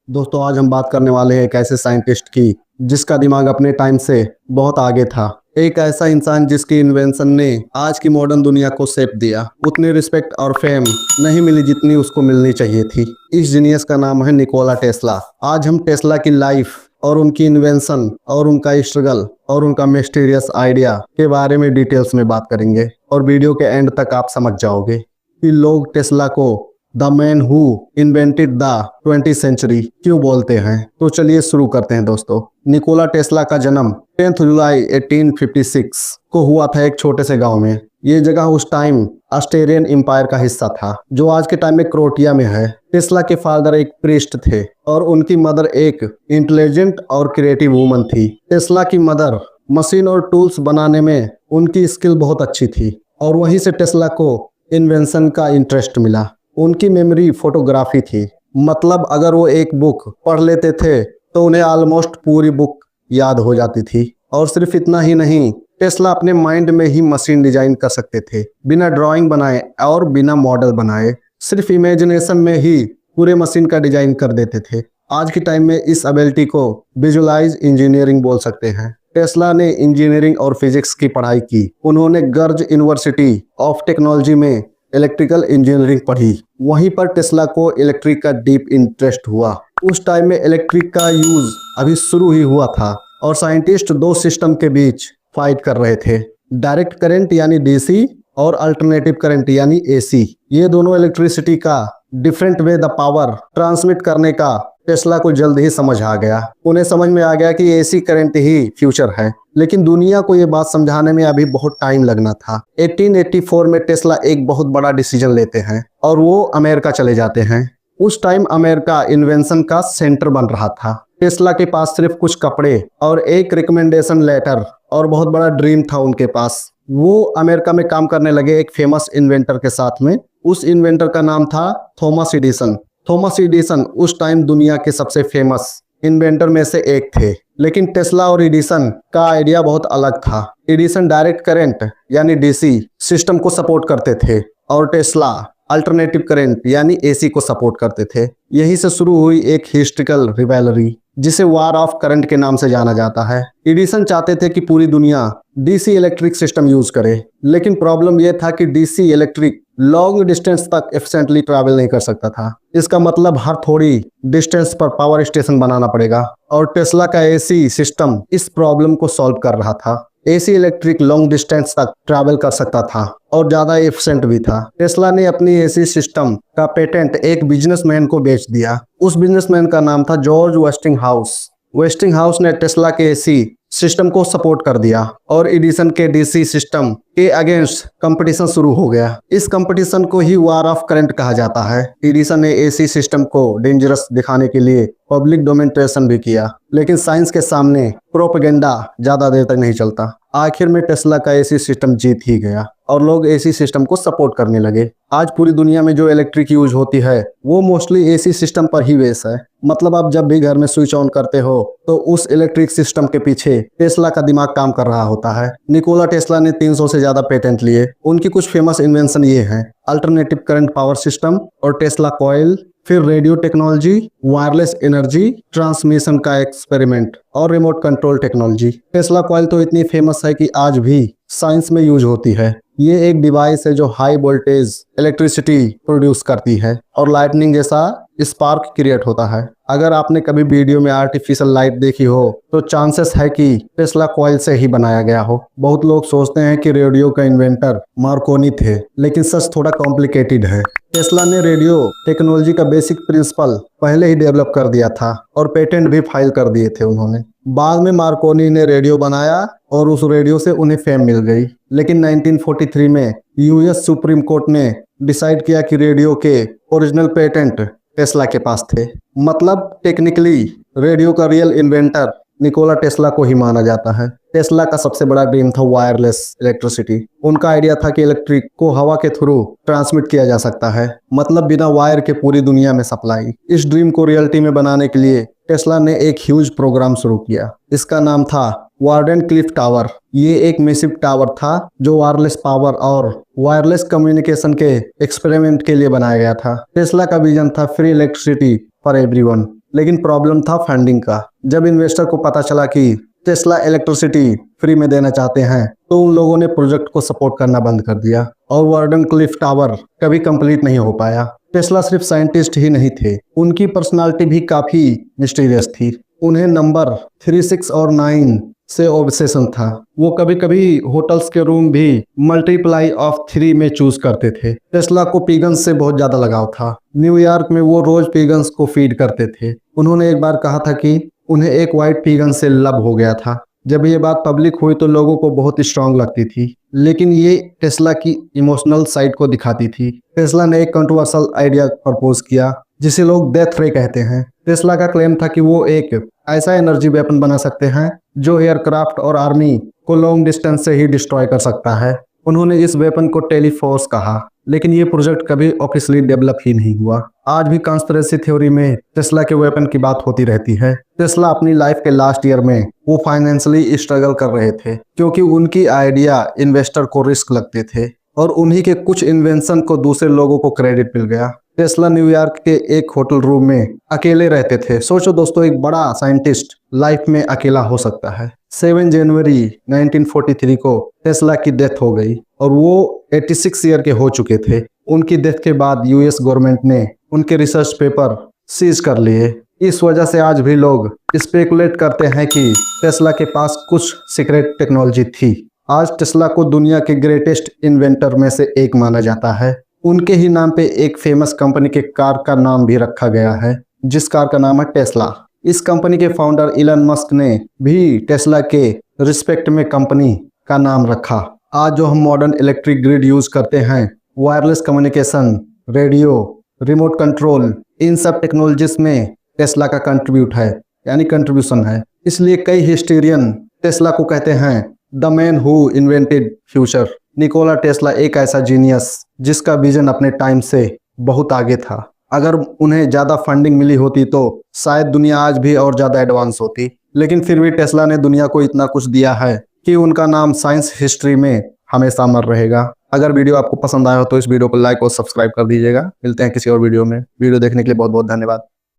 दोस्तों आज हम बात करने वाले हैं एक ऐसे साइंटिस्ट की जिसका दिमाग अपने टाइम से बहुत आगे था। एक ऐसा इंसान जिसकी इन्वेंशन ने आज की मॉडर्न दुनिया को शेप दिया। उतनी रिस्पेक्ट और फेम नहीं मिली जितनी उसको मिलनी चाहिए थी। इस जीनियस का नाम है निकोला टेस्ला। आज हम टेस्ला की लाइफ और उनकी इन्वेंशन और उनका स्ट्रगल और उनका मिस्टीरियस आइडिया के बारे में डिटेल्स में बात करेंगे और वीडियो के एंड तक आप समझ जाओगे कि लोग टेस्ला को the man who invented the 20th century क्यों बोलते हैं। तो चलिए शुरू करते हैं दोस्तों। निकोला टेस्ला का जन्म 10 जुलाई 1856 को हुआ था एक छोटे से गांव में। ये जगह उस टाइम ऑस्ट्रियन एम्पायर का हिस्सा था जो आज के टाइम में क्रोएशिया में है। टेस्ला के फादर एक प्रीस्ट थे और उनकी मदर एक इंटेलिजेंट और क्रिएटिव वुमन थी। टेस्ला की मदर मशीन और टूल्स बनाने में उनकी स्किल बहुत अच्छी थी और वहीं से टेस्ला को इन्वेंशन का इंटरेस्ट मिला। उनकी मेमोरी फोटोग्राफी थी, मतलब अगर वो एक बुक पढ़ लेते थे तो उन्हें ऑलमोस्ट पूरी बुक याद हो जाती थी। और सिर्फ इतना ही नहीं, टेस्ला अपने माइंड में ही मशीन डिजाइन कर सकते थे, बिना ड्राइंग बनाए और बिना मॉडल बनाए। सिर्फ इमेजिनेशन में ही पूरे मशीन का डिजाइन कर देते थे। आज के टाइम में इस एबिलिटी को विजुअलाइज इंजीनियरिंग बोल सकते हैं। टेस्ला ने इंजीनियरिंग और फिजिक्स की पढ़ाई की। उन्होंने गर्ज यूनिवर्सिटी ऑफ टेक्नोलॉजी में इलेक्ट्रिकल इंजीनियरिंग पढ़ी। वहीं पर टेस्ला को इलेक्ट्रिक का डीप इंटरेस्ट हुआ। उस टाइम में इलेक्ट्रिक का यूज अभी शुरू ही हुआ था और साइंटिस्ट दो सिस्टम के बीच फाइट कर रहे थे, डायरेक्ट करंट यानी डीसी और अल्टरनेटिव करंट यानी एसी। ये दोनों इलेक्ट्रिसिटी का different way the power transmit करने का टेस्ला को जल्द ही समझ आ गया। उन्हें समझ में आ गया कि एसी करंट ही फ्यूचर है, लेकिन दुनिया को ये बात समझाने में अभी बहुत टाइम लगना था। 1884 में टेस्ला एक बहुत बड़ा डिसीजन लेते हैं और वो अमेरिका चले जाते हैं। उस टाइम अमेरिका इन्वेंशन का सेंटर बन रहा था। टेस्ला के पास सिर्फ कुछ कपड़े और एक रिकमेंडेशन लेटर और बहुत बड़ा ड्रीम था उनके पास। वो अमेरिका में काम करने लगे एक फेमस इन्वेंटर के साथ में। उस इन्वेंटर का नाम था थॉमस एडिसन। थॉमस एडिसन उस टाइम दुनिया के सबसे फेमस इन्वेंटर में से एक थे, लेकिन टेस्ला और एडिसन का आइडिया बहुत अलग था। एडिसन डायरेक्ट करंट यानी डीसी सिस्टम को सपोर्ट करते थे और टेस्ला अल्टरनेटिव करंट यानी एसी को सपोर्ट करते थे। यहीं से शुरू हुई एक हिस्ट्रिकल रिवैलरी जिसे वार ऑफ करंट के नाम से जाना जाता है। एडिसन चाहते थे कि पूरी दुनिया डीसी इलेक्ट्रिक सिस्टम यूज करे, लेकिन प्रॉब्लम यह था कि डीसी इलेक्ट्रिक लॉन्ग डिस्टेंस तक एफिशिएंटली ट्रैवल नहीं कर सकता था। इसका मतलब हर थोड़ी डिस्टेंस पर पावर स्टेशन बनाना पड़ेगा और टेस्ला का एसी सिस्टम इस प्रॉब्लम को सॉल्व कर रहा था। एसी इलेक्ट्रिक लॉन्ग डिस्टेंस तक ट्रैवल कर सकता था और ज्यादा एफिशिएंट भी था। टेस्ला ने अपनी एसी सिस्टम का पेटेंट एक बिजनेसमैन को बेच दिया। उस बिजनेसमैन का नाम था जॉर्ज वेस्टिंगहाउस। वेस्टिंगहाउस ने टेस्ला के एसी सिस्टम को सपोर्ट कर दिया और एडिसन के डीसी सिस्टम के अगेंस्ट कंपटीशन शुरू हो गया। इस कंपटीशन को ही वार ऑफ करंट कहा जाता है। एडिसन ने एसी सिस्टम को डेंजरस दिखाने के लिए पब्लिक डोमेंटेशन भी किया, लेकिन साइंस के सामने प्रोपेगेंडा ज्यादा देर तक नहीं चलता। आखिर में टेस्ला का एसी सिस्टम जीत ही गया और लोग एसी सिस्टम को सपोर्ट करने लगे। आज पूरी दुनिया में जो इलेक्ट्रिक यूज होती है वो मोस्टली एसी सिस्टम पर ही बेस है। मतलब आप जब भी घर में स्विच ऑन करते हो तो उस इलेक्ट्रिक सिस्टम के पीछे टेस्ला का दिमाग काम कर रहा होता है। निकोला टेस्ला ने 300 से ज्यादा पेटेंट लिए। उनकी कुछ फेमस इन्वेंशन ये हैं: अल्टरनेटिव करंट पावर सिस्टम और टेस्ला कॉइल, फिर radio technology, wireless energy transmission का एक्सपेरिमेंट और remote control technology. Tesla coil तो इतनी फेमस है कि आज भी साइंस में यूज होती है। ये एक डिवाइस है जो हाई वोल्टेज इलेक्ट्रिसिटी प्रोड्यूस करती है और लाइटनिंग जैसा स्पार्क क्रिएट होता है। अगर आपने कभी वीडियो में आर्टिफिशियल लाइट देखी हो तो चांसेस है कि टेस्ला कॉइल से ही बनाया गया हो। बहुत लोग सोचते हैं कि रेडियो का इन्वेंटर मार्कोनी थे, लेकिन सच थोड़ा कॉम्प्लिकेटेड है। टेस्ला ने रेडियो टेक्नोलॉजी का बेसिक प्रिंसिपल पहले ही डेवलप कर दिया था और पेटेंट भी फाइल कर दिए थे उन्होंने। बाद में मार्कोनी ने रेडियो बनाया और उस रेडियो से उन्हें फेम मिल गई, लेकिन 1943 में यूएस सुप्रीम कोर्ट ने डिसाइड किया कि रेडियो के ओरिजिनल पेटेंट टेस्ला के पास थे। मतलब टेक्निकली रेडियो का रियल इन्वेंटर निकोला टेस्ला को ही माना जाता है। टेस्ला का सबसे बड़ा ड्रीम था वायरलेस इलेक्ट्रिसिटी। उनका आइडिया था कि इलेक्ट्रिक को हवा के थ्रू ट्रांसमिट किया जा सकता है, मतलब बिना वायर के पूरी दुनिया में सप्लाई। इस ड्रीम को रियलिटी में बनाने के लिए टेस्ला ने एक ह्यूज प्रोग्राम शुरू किया। इसका नाम था वार्डन क्लिफ टावर। ये एक मैसिव टावर था जो वायरलेस पावर और वायरलेस कम्युनिकेशन के एक्सपेरिमेंट के लिए बनाया गया था। टेस्ला का विजन था फ्री इलेक्ट्रिसिटी फॉर एवरीवन। लेकिन प्रॉब्लम था फंडिंग का। जब इन्वेस्टर को पता चला कि टेस्ला इलेक्ट्रिसिटी फ्री में देना चाहते हैं तो उन लोगों ने प्रोजेक्ट को सपोर्ट करना बंद कर दिया और वार्डन क्लिफ टावर कभी कंप्लीट नहीं हो पाया। टेस्ला सिर्फ साइंटिस्ट ही नहीं थे, उनकी पर्सनालिटी भी काफी मिस्टीरियस थी। उन्हें नंबर 36 और 9 से ऑब्सेशन था। वो कभी कभी होटल्स के रूम भी मल्टीप्लाई ऑफ 3 में चूज करते थे। टेस्ला को पिगन्स से बहुत ज्यादा लगाव था। न्यूयॉर्क में वो रोज पिगन्स को फीड करते थे। उन्होंने एक बार कहा था कि उन्हें एक वाइट पिगन से लव हो गया था। जब ये बात पब्लिक हुई तो लोगों को बहुत स्ट्रांग लगती थी, लेकिन ये टेस्ला की इमोशनल साइड को दिखाती थी। टेस्ला ने एक कंट्रोवर्शियल आइडिया प्रपोज किया जिसे लोग डेथ रे कहते हैं। टेस्ला का क्लेम था कि वो एक ऐसा एनर्जी वेपन बना सकते हैं जो एयरक्राफ्ट और आर्मी को लॉन्ग डिस्टेंस से ही डिस्ट्रॉय कर सकता है। उन्होंने इस वेपन को टेलीफोर्स कहा, लेकिन ये प्रोजेक्ट कभी ऑफिशियली डेवलप ही नहीं हुआ। आज भी कॉन्स्पिरेसी थ्योरी में टेस्ला के वेपन की बात होती रहती है। टेस्ला अपनी लाइफ के लास्ट ईयर में वो फाइनेंशियली स्ट्रगल कर रहे थे क्योंकि उनकी आइडिया इन्वेस्टर को रिस्क लगते थे और उन्हीं के कुछ इन्वेंशन को दूसरे लोगों को क्रेडिट मिल गया। टेस्ला न्यूयॉर्क के एक होटल रूम में अकेले रहते थे। सोचो दोस्तों, एक बड़ा साइंटिस्ट लाइफ में अकेला हो सकता है। 7 जनवरी 1943 को टेस्ला की डेथ हो गई और वो 86 ईयर के हो चुके थे। उनकी डेथ के बाद यूएस गवर्नमेंट ने उनके रिसर्च पेपर सीज कर लिए। इस वजह से आज भी लोग स्पेकुलेट करते हैं कि टेस्ला के पास कुछ सीक्रेट टेक्नोलॉजी थी। आज टेस्ला को दुनिया के ग्रेटेस्ट इन्वेंटर में से एक माना जाता है। उनके ही नाम पे एक फेमस कंपनी के कार का नाम भी रखा गया है, जिस कार का नाम है टेस्ला। इस कंपनी के फाउंडर इलन मस्क ने भी टेस्ला के रिस्पेक्ट में कंपनी का नाम रखा। आज जो हम मॉडर्न इलेक्ट्रिक ग्रिड यूज करते हैं, wireless communication, radio, remote control, इन सब टेक्नोलॉजीज में टेस्ला का कंट्रीब्यूशन है। इसलिए कई हिस्टोरियन टेस्ला को कहते हैं the man who invented future. Nikola Tesla एक ऐसा जीनियस जिसका विजन अपने टाइम से बहुत आगे था। अगर उन्हें ज़्यादा फंडिंग मिली होती तो शायद दुनिया आज भी और ज़्यादा एडवांस होती, लेकिन फिर भी टेस्ला ने दुनिया को इतना कुछ दिया है कि उनका नाम साइंस हिस्ट्री में हमेशा अमर रहेगा। अगर वीडियो आपको पसंद आया हो तो इस वीडियो को लाइक और सब्सक्राइब कर दीजिएगा। मिलते हैं किसी और वीडियो में। वीडियो देखने के लिए बहुत बहुत धन्यवाद।